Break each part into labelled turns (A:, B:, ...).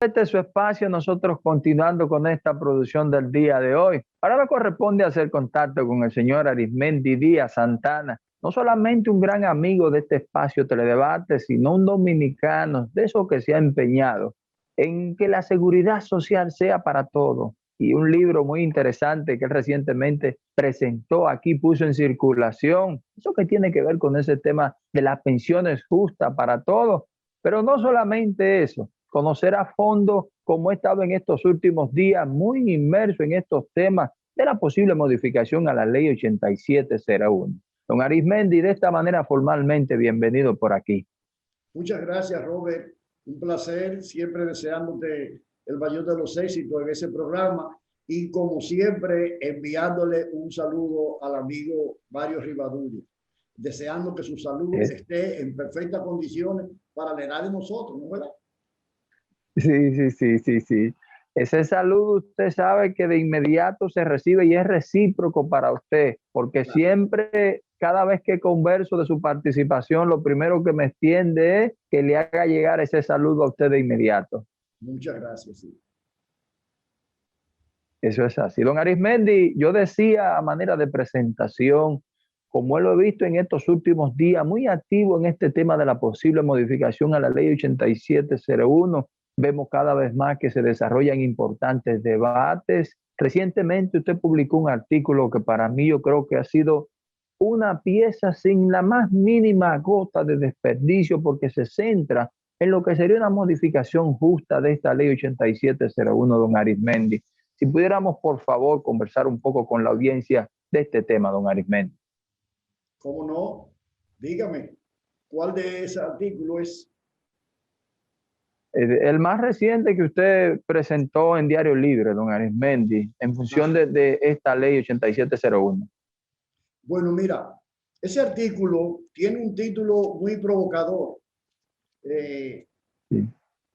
A: Este es su espacio, nosotros continuando con esta producción del día de hoy. Ahora me corresponde hacer contacto con el señor Arismendi Díaz Santana, no solamente un gran amigo de este espacio Teledebate, sino un dominicano de esos que se ha empeñado en que la seguridad social sea para todos. Y un libro muy interesante que él recientemente presentó aquí, puso en circulación, eso que tiene que ver con ese tema de las pensiones justas para todos, pero no solamente eso, conocer a fondo cómo he estado en estos últimos días muy inmerso en estos temas de la posible modificación a la ley 8701. Don Arismendi, de esta manera formalmente bienvenido por aquí.
B: Muchas gracias, Robert. Un placer, siempre deseándote el mayor de los éxitos en ese programa y como siempre enviándole un saludo al amigo Mario Rivadulla, deseando que su salud esté en perfectas condiciones para la edad de nosotros, ¿no verdad?
A: Sí. Ese saludo usted sabe que de inmediato se recibe y es recíproco para usted, porque
B: Claro.
A: Siempre, cada vez que converso de su participación, lo primero que me extiende es que le haga llegar ese saludo a usted de inmediato.
B: Muchas gracias. Sí.
A: Eso es así. Don Arismendi, yo decía a manera de presentación, como lo he visto en estos últimos días, muy activo en este tema de la posible modificación a la ley 8701, vemos cada vez más que se desarrollan importantes debates. Recientemente usted publicó un artículo que para mí yo creo que ha sido una pieza sin la más mínima gota de desperdicio porque se centra en lo que sería una modificación justa de esta ley 8701, don Arismendi. Si pudiéramos, por favor, conversar un poco con la audiencia de este tema, don Arismendi.
B: ¿Cómo no? Dígame, ¿cuál de ese artículo es?
A: El más reciente que usted presentó en Diario Libre, don Arismendi, en función de esta ley 8701.
B: Bueno, mira, ese artículo tiene un título muy provocador. Sí.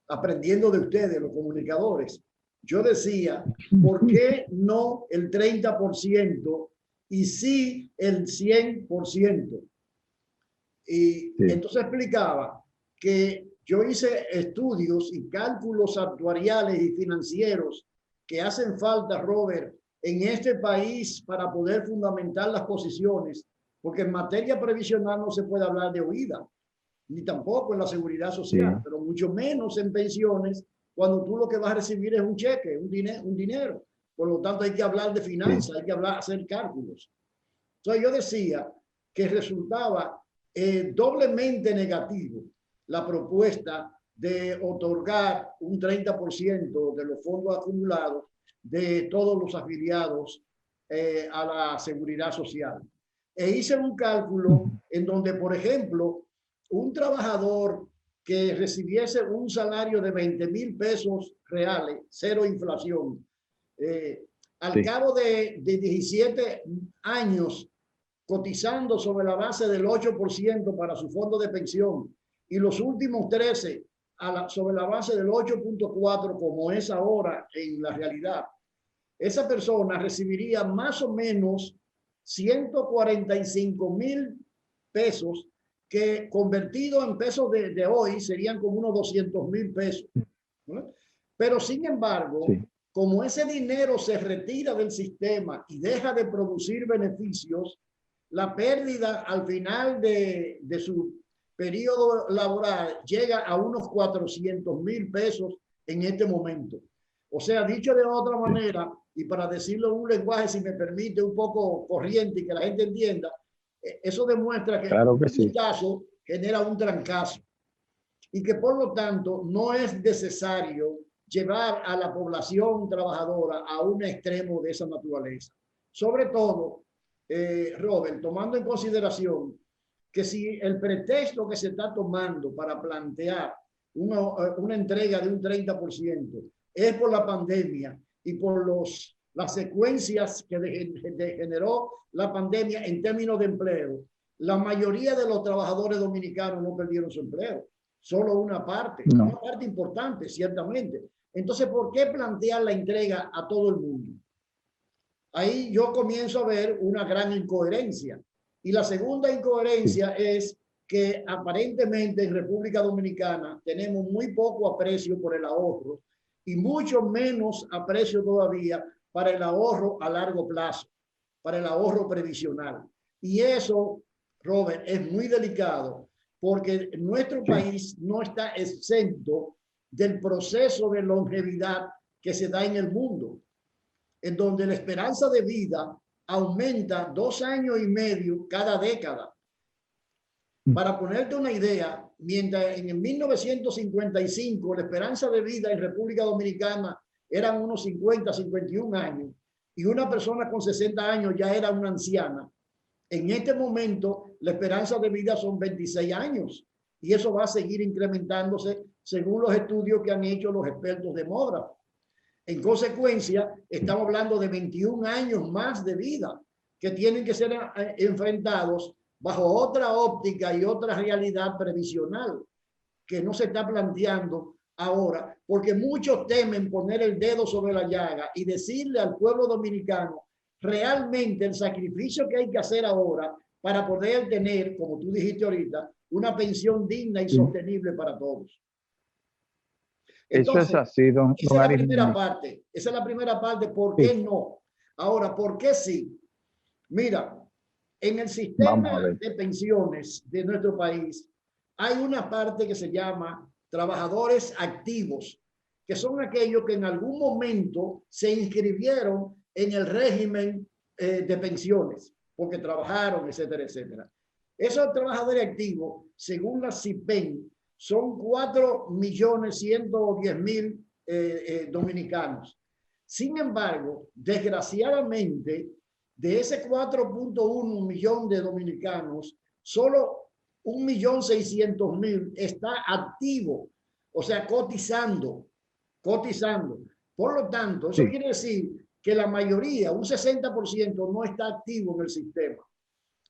B: Aprendiendo de ustedes, los comunicadores. Yo decía, ¿por qué no el 30% y sí el 100%? Y entonces explicaba que yo hice estudios y cálculos actuariales y financieros que hacen falta, Robert, en este país para poder fundamentar las posiciones, porque en materia previsional no se puede hablar de oída, ni tampoco en la seguridad social, pero mucho menos en pensiones, cuando tú lo que vas a recibir es un cheque, un dinero. Por lo tanto, hay que hablar de finanzas, hay que hacer cálculos. Entonces, yo decía que resultaba doblemente negativo la propuesta de otorgar un 30% de los fondos acumulados de todos los afiliados a la seguridad social. E hice un cálculo en donde, por ejemplo, un trabajador que recibiese un salario de 20,000 pesos reales, cero inflación, al cabo de 17 años cotizando sobre la base del 8% para su fondo de pensión y los últimos 13 sobre la base del 8.4 como es ahora en la realidad, esa persona recibiría más o menos 145,000 pesos que convertido en pesos de hoy serían como unos 200,000 pesos. ¿No? Pero sin embargo, como ese dinero se retira del sistema y deja de producir beneficios, la pérdida al final de su periodo laboral llega a unos 400,000 pesos en este momento. O sea, dicho de otra manera, y para decirlo en un lenguaje, si me permite, un poco corriente y que la gente entienda, eso demuestra que un vistazo genera un trancazo y que por lo tanto no es necesario llevar a la población trabajadora a un extremo de esa naturaleza. Sobre todo, Robert, tomando en consideración que si el pretexto que se está tomando para plantear una entrega de un 30% es por la pandemia y por las secuencias que generó la pandemia en términos de empleo, la mayoría de los trabajadores dominicanos no perdieron su empleo, solo una parte importante, ciertamente. Entonces, ¿por qué plantear la entrega a todo el mundo? Ahí yo comienzo a ver una gran incoherencia. Y la segunda incoherencia es que aparentemente en República Dominicana tenemos muy poco aprecio por el ahorro y mucho menos aprecio todavía para el ahorro a largo plazo, para el ahorro previsional. Y eso, Robert, es muy delicado porque nuestro país no está exento del proceso de longevidad que se da en el mundo, en donde la esperanza de vida aumenta 2 años y medio cada década. Para ponerte una idea, mientras en 1955 la esperanza de vida en República Dominicana eran unos 50, 51 años y una persona con 60 años ya era una anciana, en este momento la esperanza de vida son 26 años y eso va a seguir incrementándose según los estudios que han hecho los expertos demógrafos. En consecuencia, estamos hablando de 21 años más de vida que tienen que ser enfrentados bajo otra óptica y otra realidad previsional que no se está planteando ahora, porque muchos temen poner el dedo sobre la llaga y decirle al pueblo dominicano realmente el sacrificio que hay que hacer ahora para poder tener, como tú dijiste ahorita, una pensión digna y sostenible para todos.
A: Entonces, eso es así, don
B: esa es la
A: Arismendi.
B: primera parte. Esa es la primera parte. ¿Por qué no? Ahora, ¿por qué sí? Mira, en el sistema de pensiones de nuestro país hay una parte que se llama trabajadores activos, que son aquellos que en algún momento se inscribieron en el régimen de pensiones, porque trabajaron, etcétera, etcétera. Esos trabajadores activos, según la CIPEN, son 4.110.000 dominicanos. Sin embargo, desgraciadamente, de ese 4.1 millón de dominicanos, solo 1.600.000 está activo, o sea, cotizando. Por lo tanto, eso quiere decir que la mayoría, un 60%, no está activo en el sistema.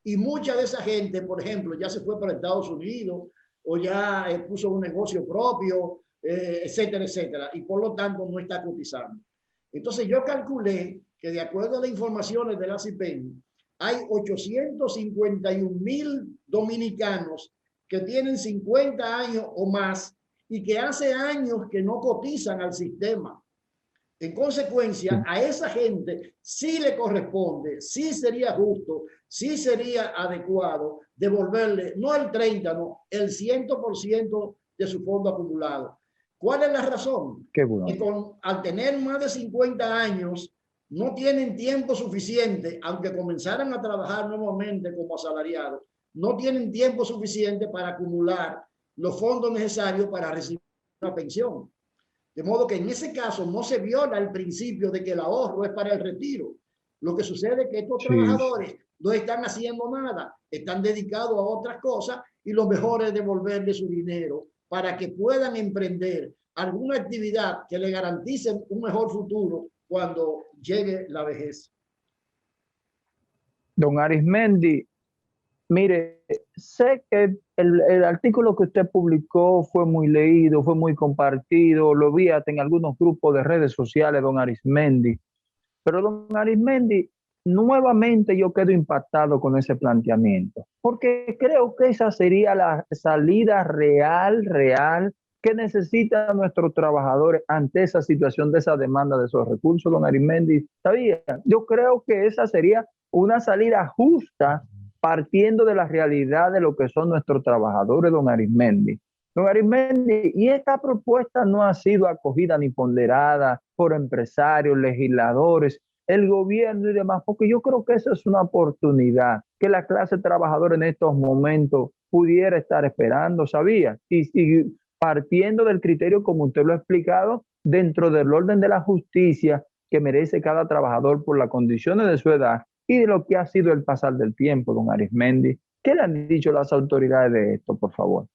B: Y mucha de esa gente, por ejemplo, ya se fue para Estados Unidos o ya puso un negocio propio, etcétera, etcétera. Y por lo tanto no está cotizando. Entonces yo calculé que de acuerdo a las informaciones de la CIPEN, hay 851.000 dominicanos que tienen 50 años o más y que hace años que no cotizan al sistema. En consecuencia, a esa gente sí le corresponde, sí sería justo, sí sería adecuado devolverle, no el 30, no, el 100% de su fondo acumulado. ¿Cuál es la razón?
A: Qué bueno.
B: Que al tener más de 50 años, no tienen tiempo suficiente, aunque comenzaran a trabajar nuevamente como asalariados, no tienen tiempo suficiente para acumular los fondos necesarios para recibir una pensión. De modo que en ese caso no se viola el principio de que el ahorro es para el retiro. Lo que sucede es que estos trabajadores no están haciendo nada, están dedicados a otras cosas y lo mejor es devolverle su dinero para que puedan emprender alguna actividad que le garantice un mejor futuro cuando llegue la vejez.
A: Don Arismendi, mire, sé que el artículo que usted publicó fue muy leído, fue muy compartido, lo vi hasta en algunos grupos de redes sociales, don Arismendi. Pero don Arismendi, nuevamente yo quedo impactado con ese planteamiento, porque creo que esa sería la salida real que necesitan nuestros trabajadores ante esa situación de esa demanda de esos recursos, don Arismendi. ¿Sabía? Yo creo que esa sería una salida justa partiendo de la realidad de lo que son nuestros trabajadores, don Arismendi. Don Arismendi, y esta propuesta no ha sido acogida ni ponderada por empresarios, legisladores, el gobierno y demás, porque yo creo que eso es una oportunidad que la clase trabajadora en estos momentos pudiera estar esperando, ¿sabía? Y partiendo del criterio, como usted lo ha explicado, dentro del orden de la justicia que merece cada trabajador por las condiciones de su edad y de lo que ha sido el pasar del tiempo, don Arismendi. ¿Qué le han dicho las autoridades de esto, por favor?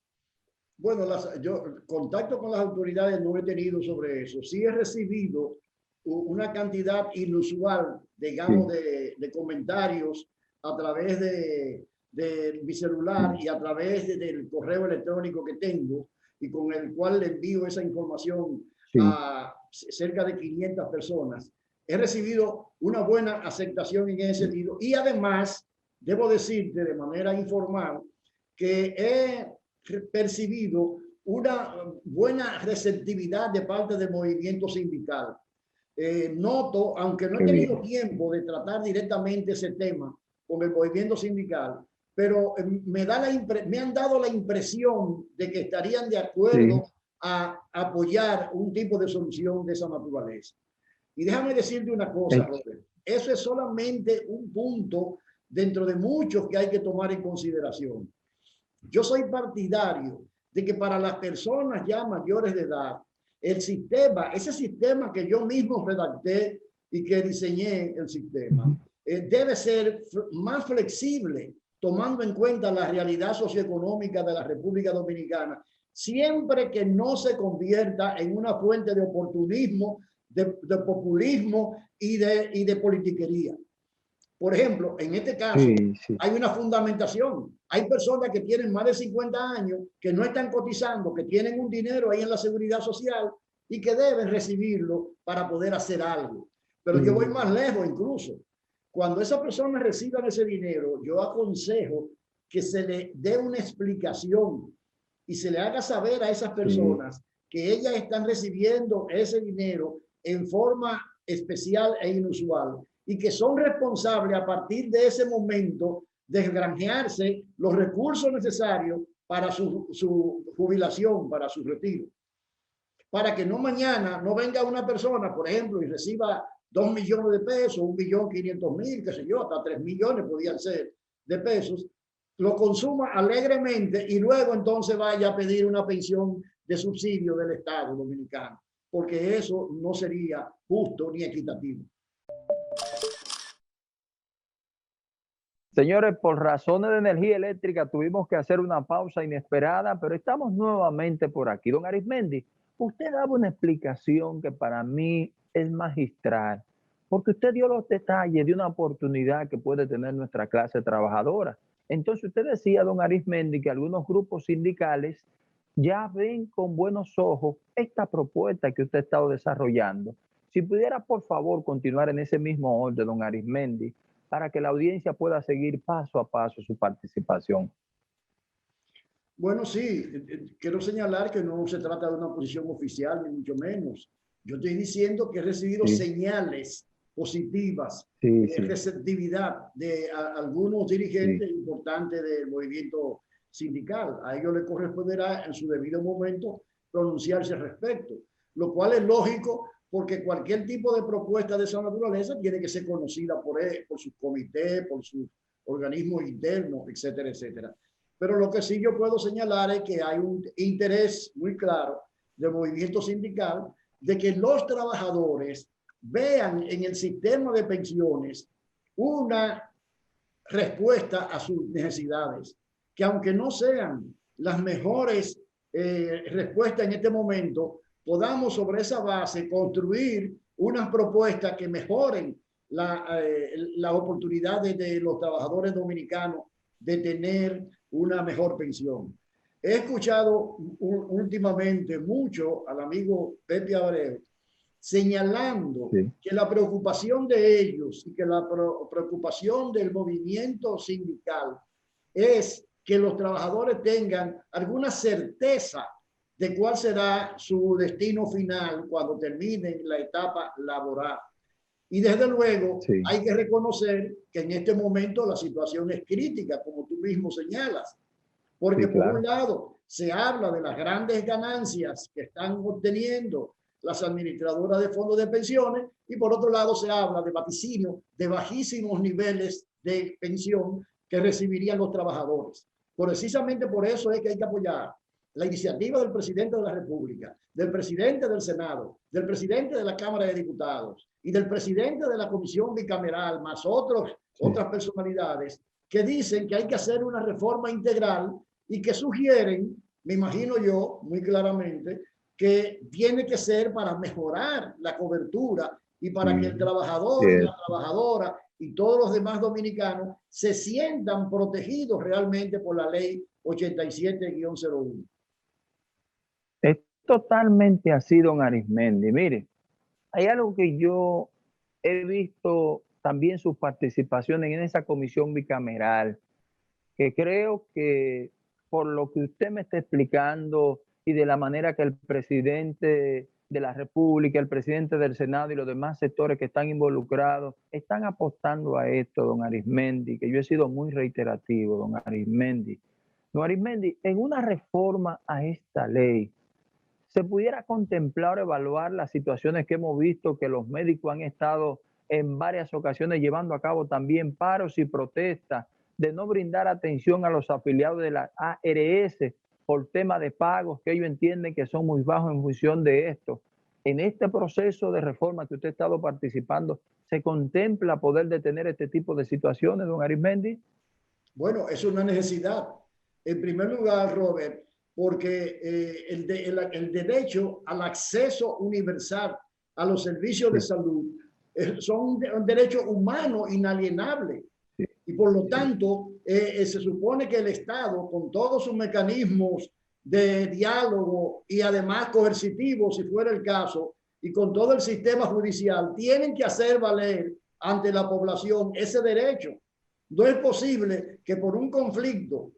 B: Bueno, yo contacto con las autoridades no he tenido sobre eso. Sí he recibido una cantidad inusual, digamos, de comentarios a través de mi celular y a través del correo electrónico que tengo y con el cual le envío esa información a cerca de 500 personas. He recibido una buena aceptación en ese sentido y además debo decirte de manera informal que he percibido una buena receptividad de parte del movimiento sindical. Noto, aunque no he tenido tiempo de tratar directamente ese tema con el movimiento sindical, pero me han dado la impresión de que estarían de acuerdo a apoyar un tipo de solución de esa naturaleza. Y déjame decirte una cosa, Robert, eso es solamente un punto dentro de muchos que hay que tomar en consideración. Yo soy partidario de que para las personas ya mayores de edad, el sistema, ese sistema que yo mismo redacté y que diseñé el sistema, debe ser más flexible, tomando en cuenta la realidad socioeconómica de la República Dominicana, siempre que no se convierta en una fuente de oportunismo, de populismo y de politiquería. Por ejemplo, en este caso, hay una fundamentación. Hay personas que tienen más de 50 años, que no están cotizando, que tienen un dinero ahí en la seguridad social y que deben recibirlo para poder hacer algo. Pero yo voy más lejos incluso. Cuando esas personas reciban ese dinero, yo aconsejo que se le dé una explicación y se le haga saber a esas personas que ellas están recibiendo ese dinero en forma especial e inusual y que son responsables a partir de ese momento de granjearse los recursos necesarios para su jubilación, para su retiro. Para que no mañana no venga una persona, por ejemplo, y reciba 2 millones de pesos, 1.500.000, qué sé yo, hasta 3 millones podían ser de pesos, lo consuma alegremente y luego entonces vaya a pedir una pensión de subsidio del Estado dominicano, porque eso no sería justo ni equitativo.
A: Señores, por razones de energía eléctrica tuvimos que hacer una pausa inesperada, pero estamos nuevamente por aquí. Don Arismendi, usted daba una explicación que para mí es magistral, porque usted dio los detalles de una oportunidad que puede tener nuestra clase trabajadora. Entonces usted decía, don Arismendi, que algunos grupos sindicales ya ven con buenos ojos esta propuesta que usted ha estado desarrollando. Si pudiera, por favor, continuar en ese mismo orden, don Arismendi, para que la audiencia pueda seguir paso a paso su participación.
B: Bueno, sí, quiero señalar que no se trata de una posición oficial, ni mucho menos. Yo estoy diciendo que he recibido señales positivas de receptividad de algunos dirigentes importantes del movimiento sindical. A ellos les corresponderá en su debido momento pronunciarse al respecto, lo cual es lógico porque cualquier tipo de propuesta de esa naturaleza tiene que ser conocida por sus comités, por sus organismos internos, etcétera, etcétera. Pero lo que sí yo puedo señalar es que hay un interés muy claro del movimiento sindical de que los trabajadores vean en el sistema de pensiones una respuesta a sus necesidades, que aunque no sean las mejores respuestas en este momento, podamos sobre esa base construir unas propuestas que mejoren la oportunidad de los trabajadores dominicanos de tener una mejor pensión. He escuchado últimamente mucho al amigo Pepe Abreu señalando que la preocupación de ellos y que la preocupación del movimiento sindical es que los trabajadores tengan alguna certeza de cuál será su destino final cuando terminen la etapa laboral. Y desde luego hay que reconocer que en este momento la situación es crítica, como tú mismo señalas, porque por un lado se habla de las grandes ganancias que están obteniendo las administradoras de fondos de pensiones y por otro lado se habla de vaticinio de bajísimos niveles de pensión que recibirían los trabajadores. Precisamente por eso es que hay que apoyar la iniciativa del presidente de la República, del presidente del Senado, del presidente de la Cámara de Diputados y del presidente de la Comisión Bicameral, más otras personalidades que dicen que hay que hacer una reforma integral y que sugieren, me imagino yo muy claramente, que tiene que ser para mejorar la cobertura y para que el trabajador y la trabajadora y todos los demás dominicanos se sientan protegidos realmente por la ley 87-01.
A: Es totalmente así, don Arismendi. Mire, hay algo que yo he visto también sus participaciones en esa comisión bicameral, que creo que por lo que usted me está explicando y de la manera que el presidente de la República, el presidente del Senado y los demás sectores que están involucrados están apostando a esto, don Arismendi, que yo he sido muy reiterativo, don Arismendi. Don Arismendi, en una reforma a esta ley, ¿se pudiera contemplar o evaluar las situaciones que hemos visto que los médicos han estado en varias ocasiones llevando a cabo también paros y protestas de no brindar atención a los afiliados de la ARS por tema de pagos que ellos entienden que son muy bajos en función de esto? En este proceso de reforma que usted ha estado participando, ¿se contempla poder detener este tipo de situaciones, don Arismendi?
B: Bueno, es una necesidad. En primer lugar, Robert, porque el derecho al acceso universal a los servicios de salud son un derecho humano inalienable. Y por lo tanto, se supone que el Estado, con todos sus mecanismos de diálogo y además coercitivos, si fuera el caso, y con todo el sistema judicial, tienen que hacer valer ante la población ese derecho. No es posible que por un conflicto,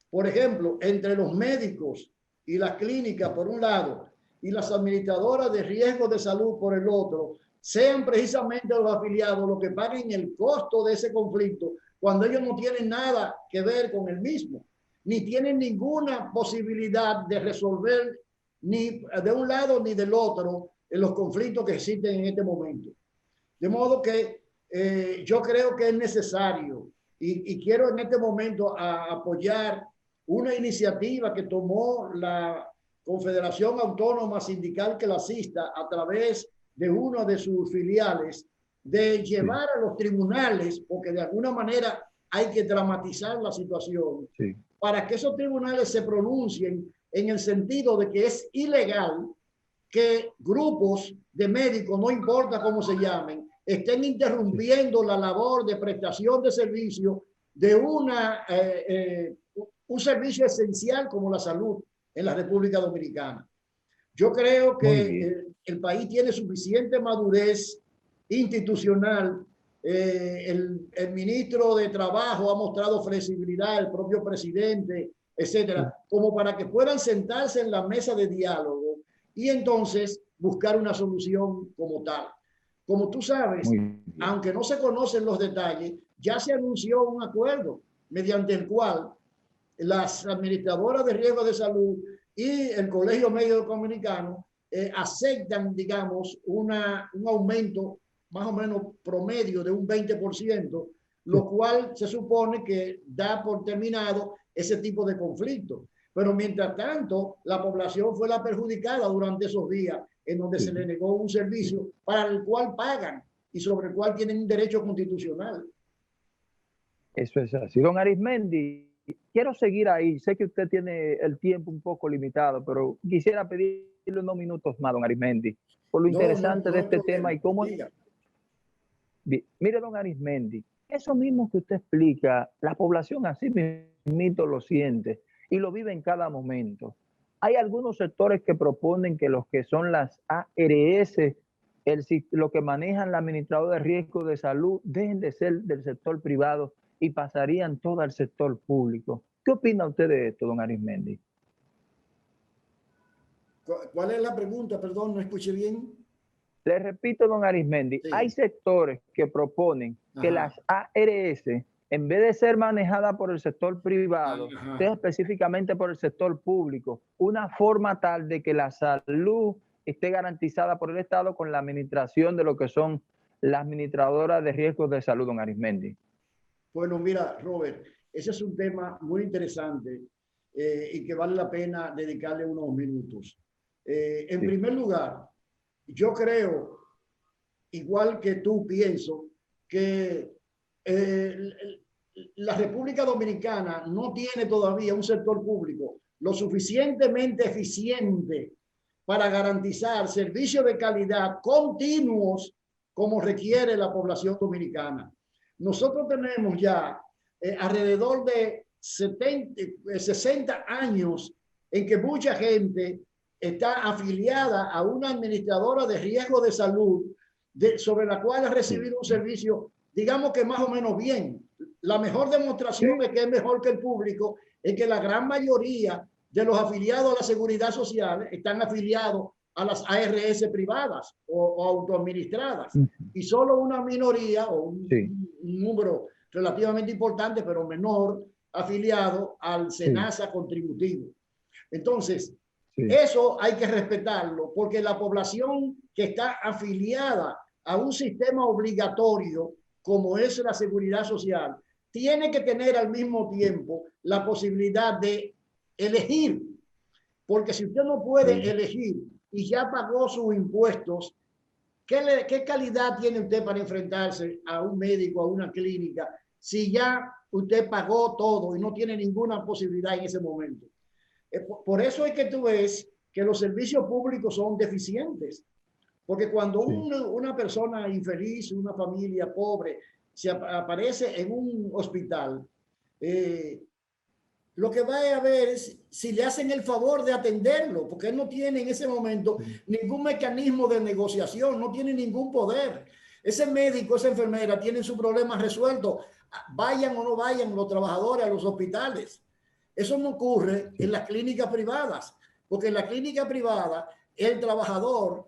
B: por ejemplo, entre los médicos y las clínicas por un lado y las administradoras de riesgo de salud por el otro, sean precisamente los afiliados los que paguen el costo de ese conflicto cuando ellos no tienen nada que ver con el mismo, ni tienen ninguna posibilidad de resolver ni de un lado ni del otro en los conflictos que existen en este momento. De modo que yo creo que es necesario y quiero en este momento apoyar una iniciativa que tomó la Confederación Autónoma Sindical Clasista a través de uno de sus filiales, de llevar a los tribunales, porque de alguna manera hay que dramatizar la situación, para que esos tribunales se pronuncien en el sentido de que es ilegal que grupos de médicos, no importa cómo se llamen, estén interrumpiendo la labor de prestación de servicio de un servicio esencial como la salud en la República Dominicana. Yo creo que el país tiene suficiente madurez institucional. El ministro de Trabajo ha mostrado flexibilidad, el propio presidente, etcétera, como para que puedan sentarse en la mesa de diálogo y entonces buscar una solución como tal. Como tú sabes, aunque no se conocen los detalles, ya se anunció un acuerdo mediante el cual las administradoras de riesgo de salud y el Colegio Médico Dominicano aceptan, digamos, un aumento más o menos promedio de un 20%, lo cual se supone que da por terminado ese tipo de conflicto. Pero mientras tanto, la población fue la perjudicada durante esos días en donde se le negó un servicio para el cual pagan y sobre el cual tienen un derecho constitucional.
A: Eso es así. Don Arismendi, quiero seguir ahí. Sé que usted tiene el tiempo un poco limitado, pero quisiera pedirle unos minutos más, don Arismendi, por lo interesante de este tema y cómo... Mire, don Arismendi, eso mismo que usted explica, la población así mismo lo siente y lo vive en cada momento. Hay algunos sectores que proponen que los que son las ARS, lo que manejan la administradora de riesgo de salud, dejen de ser del sector privado y pasarían todo al sector público. ¿Qué opina usted de esto, don Arismendi?
B: ¿Cuál es la pregunta? Perdón, no escuché bien.
A: Le repito, don Arismendi, hay sectores que proponen que las ARS, en vez de ser manejadas por el sector privado, sea específicamente por el sector público, una forma tal de que la salud esté garantizada por el Estado con la administración de lo que son las administradoras de riesgos de salud, don Arismendi.
B: Bueno, mira, Robert, ese es un tema muy interesante y que vale la pena dedicarle unos minutos. En primer lugar, yo creo, igual que tú, pienso que la República Dominicana no tiene todavía un sector público lo suficientemente eficiente para garantizar servicios de calidad continuos como requiere la población dominicana. Nosotros tenemos ya alrededor de 60 años en que mucha gente está afiliada a una administradora de riesgo de salud sobre la cual ha recibido un servicio, digamos que más o menos bien. La mejor demostración es que es mejor que el público, es que la gran mayoría de los afiliados a la seguridad social están afiliados a las ARS privadas o autoadministradas, y solo una minoría o un número relativamente importante, pero menor, afiliado al SENASA contributivo. Entonces, eso hay que respetarlo, porque la población que está afiliada a un sistema obligatorio como es la seguridad social, tiene que tener al mismo tiempo la posibilidad de elegir, porque si usted no puede elegir y ya pagó sus impuestos, ¿qué calidad tiene usted para enfrentarse a un médico, a una clínica, si ya usted pagó todo y no tiene ninguna posibilidad en ese momento? Por eso es que tú ves que los servicios públicos son deficientes, porque cuando una persona infeliz, una familia pobre, se aparece en un hospital, lo que va a ver es si le hacen el favor de atenderlo, porque él no tiene en ese momento ningún mecanismo de negociación, no tiene ningún poder. Ese médico, esa enfermera tienen su problema resuelto, vayan o no vayan los trabajadores a los hospitales. Eso no ocurre en las clínicas privadas, porque en la clínica privada el trabajador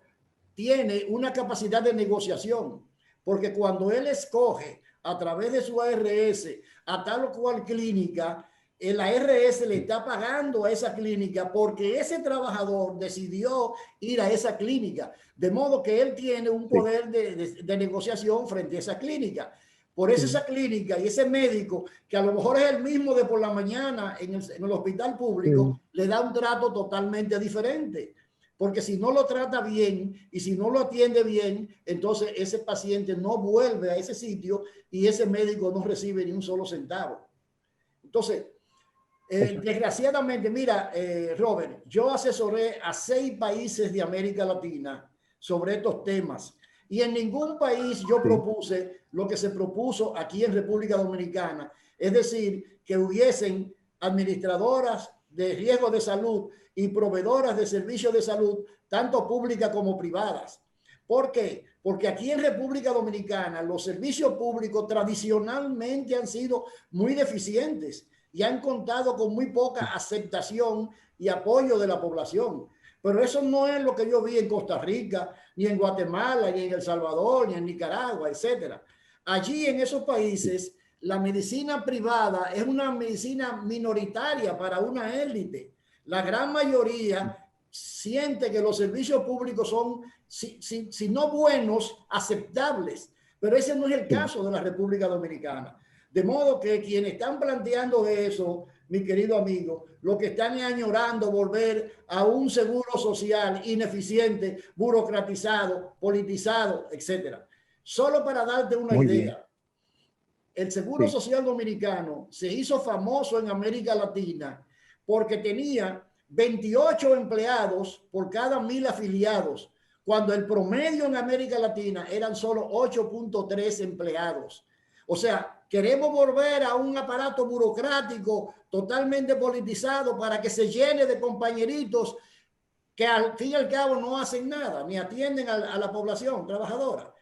B: tiene una capacidad de negociación, porque cuando él escoge a través de su ARS a tal o cual clínica, el ARS le está pagando a esa clínica porque ese trabajador decidió ir a esa clínica, de modo que él tiene un poder de negociación frente a esa clínica. Por eso esa clínica y ese médico, que a lo mejor es el mismo de por la mañana en el hospital público, le da un trato totalmente diferente. Porque si no lo trata bien y si no lo atiende bien, entonces ese paciente no vuelve a ese sitio y ese médico no recibe ni un solo centavo. Entonces, desgraciadamente, mira, Robert, yo asesoré a 6 países de América Latina sobre estos temas y en ningún país yo propuse lo que se propuso aquí en República Dominicana, es decir, que hubiesen administradoras de riesgo de salud y proveedoras de servicios de salud, tanto públicas como privadas. ¿Por qué? Porque aquí en República Dominicana los servicios públicos tradicionalmente han sido muy deficientes y han contado con muy poca aceptación y apoyo de la población. Pero eso no es lo que yo vi en Costa Rica, ni en Guatemala, ni en El Salvador, ni en Nicaragua, etc. Allí en esos países, la medicina privada es una medicina minoritaria para una élite. La gran mayoría siente que los servicios públicos son, si no buenos, aceptables. Pero ese no es el caso de la República Dominicana. De modo que quienes están planteando eso, mi querido amigo, lo que están añorando volver a un seguro social ineficiente, burocratizado, politizado, etc. Solo para darte una idea, el Seguro Social Dominicano se hizo famoso en América Latina porque tenía 28 empleados por cada 1,000 afiliados, cuando el promedio en América Latina eran solo 8.3 empleados. O sea, queremos volver a un aparato burocrático totalmente politizado para que se llene de compañeritos que al fin y al cabo no hacen nada, ni atienden a la población trabajadora.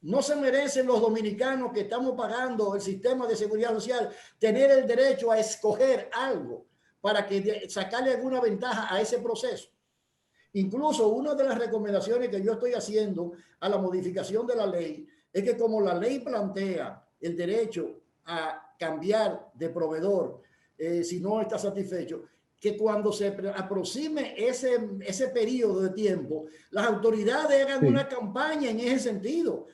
B: No se merecen los dominicanos que estamos pagando el sistema de seguridad social tener el derecho a escoger algo para que sacarle alguna ventaja a ese proceso. Incluso una de las recomendaciones que yo estoy haciendo a la modificación de la ley es que como la ley plantea el derecho a cambiar de proveedor si no está satisfecho, que cuando se aproxime ese periodo de tiempo, las autoridades hagan una campaña en ese sentido,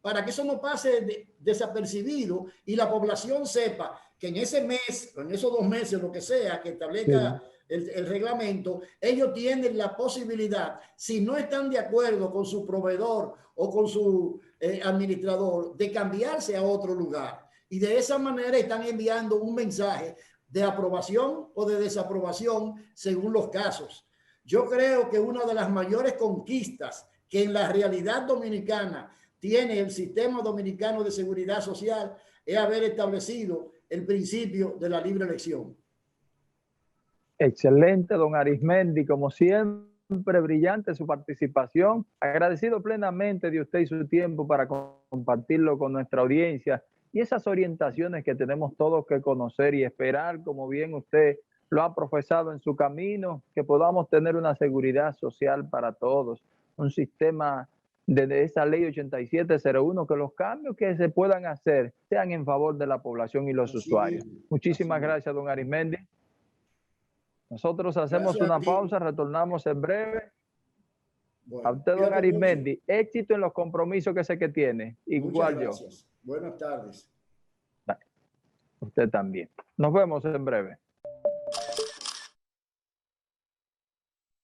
B: para que eso no pase desapercibido y la población sepa que en ese mes, en esos 2 meses, lo que sea que establezca el reglamento, ellos tienen la posibilidad, si no están de acuerdo con su proveedor o con su administrador, de cambiarse a otro lugar. Y de esa manera están enviando un mensaje de aprobación o de desaprobación según los casos. Yo creo que una de las mayores conquistas que en la realidad dominicana tiene el sistema dominicano de seguridad social es haber establecido el principio de la libre elección.
A: Excelente, don Arismendi, como siempre, brillante su participación. Agradecido plenamente de usted y su tiempo para compartirlo con nuestra audiencia y esas orientaciones que tenemos todos que conocer y esperar, como bien usted lo ha profesado en su camino, que podamos tener una seguridad social para todos, un sistema de esa ley 8701, que los cambios que se puedan hacer sean en favor de la población y los
B: Así
A: usuarios.
B: mismo,
A: Muchísimas
B: así
A: gracias, don Arismendi. Nosotros hacemos
B: Gracias a
A: una
B: ti.
A: pausa, retornamos en breve.
B: Bueno,
A: A usted, don
B: cuídate mucho.
A: Arismendi, éxito en los compromisos que sé que tiene.
B: Muchas
A: Igual yo.
B: gracias. Buenas tardes.
A: Usted también. Nos vemos en breve.